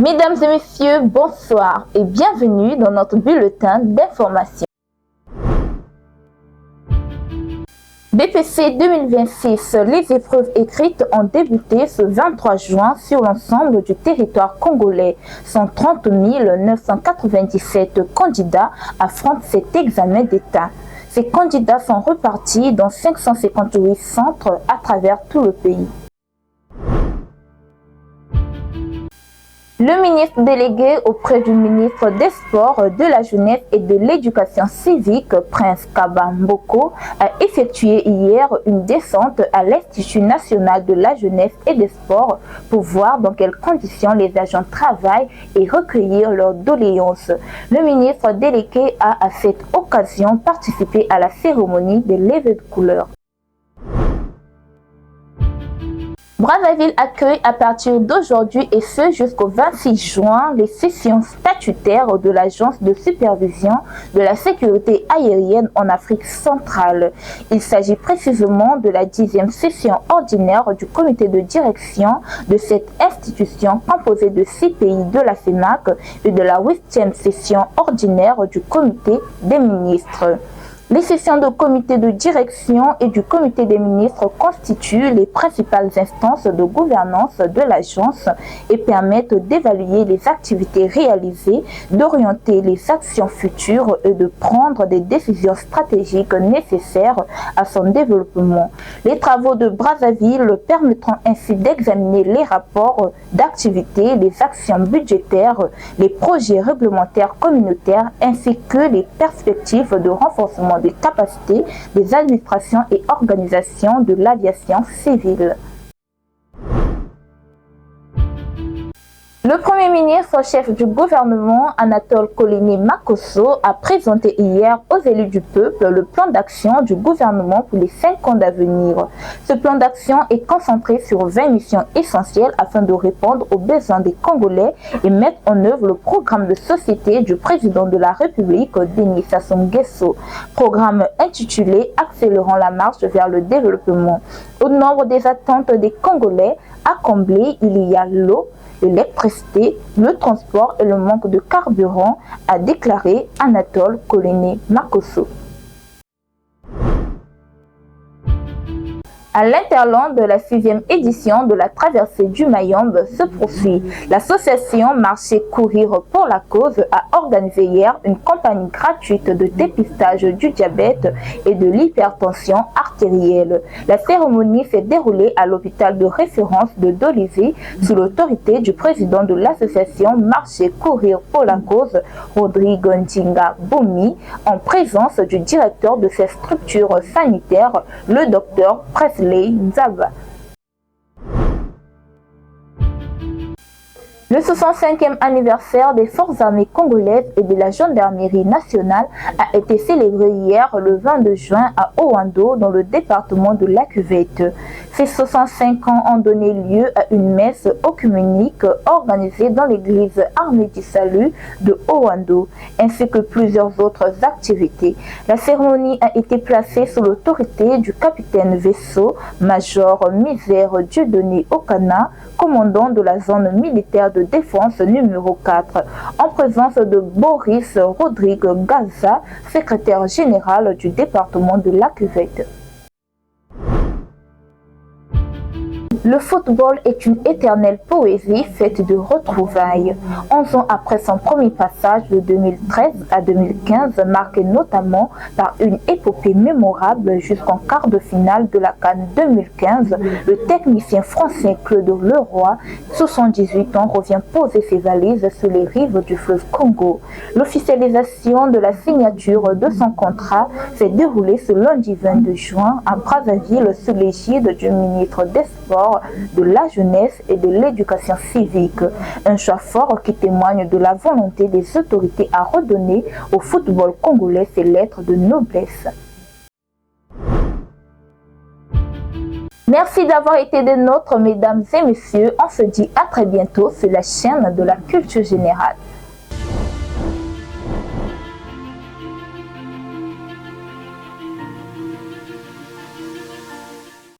Mesdames et messieurs, bonsoir et bienvenue dans notre bulletin d'information. BPC 2026, les épreuves écrites ont débuté ce 23 juin sur l'ensemble du territoire congolais. 130 997 candidats affrontent cet examen d'État. Ces candidats sont repartis dans 558 centres à travers tout le pays. Le ministre délégué auprès du ministre des Sports, de la Jeunesse et de l'Éducation civique, Prince Kaba Mboko, a effectué hier une descente à l'Institut national de la jeunesse et des sports pour voir dans quelles conditions les agents travaillent et recueillir leurs doléances. Le ministre délégué a à cette occasion participé à la cérémonie de levée de couleurs. Brazzaville accueille à partir d'aujourd'hui et ce jusqu'au 26 juin les sessions statutaires de l'Agence de supervision de la sécurité aérienne en Afrique centrale. Il s'agit précisément de la 10e session ordinaire du comité de direction de cette institution composée de 6 pays de la CEMAC et de la 8e session ordinaire du comité des ministres. Les sessions du comité de direction et du comité des ministres constituent les principales instances de gouvernance de l'agence et permettent d'évaluer les activités réalisées, d'orienter les actions futures et de prendre des décisions stratégiques nécessaires à son développement. Les travaux de Brazzaville permettront ainsi d'examiner les rapports d'activité, les actions budgétaires, les projets réglementaires communautaires ainsi que les perspectives de renforcement des capacités des administrations et organisations de l'aviation civile. Le Premier ministre, chef du gouvernement, Anatole Kolini Makosso, a présenté hier aux élus du peuple le plan d'action du gouvernement pour les 5 ans d'avenir. Ce plan d'action est concentré sur 20 missions essentielles afin de répondre aux besoins des Congolais et mettre en œuvre le programme de société du président de la République, Denis Sassou Nguesso. Programme intitulé « Accélérant la marche vers le développement ». Au nombre des attentes des Congolais à combler, il y a l'eau, l'électricité, le transport et le manque de carburant, a déclaré Anatole Kolini Makosso. À l'interland de la 6e édition de la traversée du Mayombe se poursuit. L'association Marcher Courir pour la cause a organisé hier une campagne gratuite de dépistage du diabète et de l'hypertension artérielle. La cérémonie s'est déroulée à l'hôpital de référence de Dolisie sous l'autorité du président de l'association Marcher Courir pour la cause, Rodrigue Ndinga Boumi, en présence du directeur de ces structures sanitaires, le docteur Presley Nzaba. Le 65e anniversaire des forces armées congolaises et de la gendarmerie nationale a été célébré hier le 22 juin à Owando dans le département de la Cuvette. Ces 65 ans ont donné lieu à une messe œcuménique organisée dans l'église Armée du Salut de Owando, ainsi que plusieurs autres activités. La cérémonie a été placée sous l'autorité du capitaine vaisseau Major Misère Dieudonné Okana, commandant de la zone militaire de défense numéro 4, en présence de Boris Rodrigue Gaza, secrétaire général du département de la Cuvette. Le football est une éternelle poésie faite de retrouvailles. 11 ans après son premier passage de 2013 à 2015, marqué notamment par une épopée mémorable jusqu'en quart de finale de la CAN 2015, le technicien français Claude Leroy, 78 ans, revient poser ses valises sur les rives du fleuve Congo. L'officialisation de la signature de son contrat s'est déroulée ce lundi 22 juin à Brazzaville sous l'égide du ministre des Sports, de la jeunesse et de l'éducation civique. Un choix fort qui témoigne de la volonté des autorités à redonner au football congolais ses lettres de noblesse. Merci d'avoir été des nôtres, mesdames et messieurs. On se dit à très bientôt sur la chaîne de la culture générale.